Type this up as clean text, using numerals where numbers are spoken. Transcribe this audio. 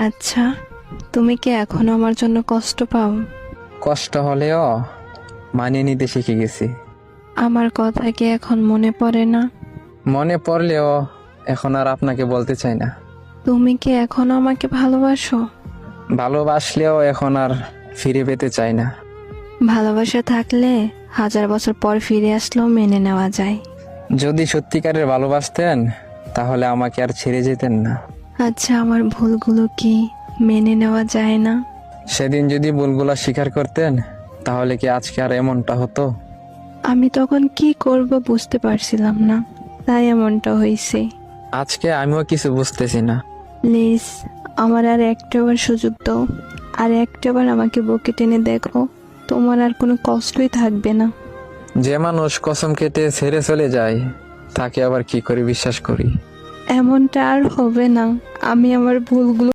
আচ্ছা, তুমি কি এখনো আমার জন্য কষ্ট পাও? কষ্ট হলেও মানিয়ে নিতে শিখে গেছি। আমার কথা কি এখন মনে পড়ে না? মনে পড়লেও এখন আর আপনাকে বলতে চাই না। তুমি কি এখনো আমাকে ভালোবাসো? ভালোবাসলেও এখন আর ফিরে পেতে চাই না। ভালোবাসা থাকলে 1000 বছর পর ফিরে আসলেও মেনে নেওয়া যায়। যদি সত্যিকারের ভালোবাসতেন তাহলে আমাকে আর ছেড়ে যেতেন না। আচ্ছা, আমার ভুলগুলো কি মেনে নেওয়া যায় না? সেদিন যদি ভুলগুলো স্বীকার করতেন তাহলে কি আজকে আর এমনটা হতো? আমি তখন কি করব বুঝতে পারছিলাম না, তাই এমনটা হয়েছে। আজকে আমিও কিছু বুঝতেছি না। প্লিজ, আমার আর একটাবার সুযোগ দাও। আর একটাবার আমাকে বুকে টেনে দেখো, তোমার আর কোনো কষ্টই থাকবে না। যে মানুষ কসম কেটে ছেড়ে চলে যায় তাকে আবার কি করে বিশ্বাস করি? এমনটা আর হবে না। আমি আমার ভুলগুলো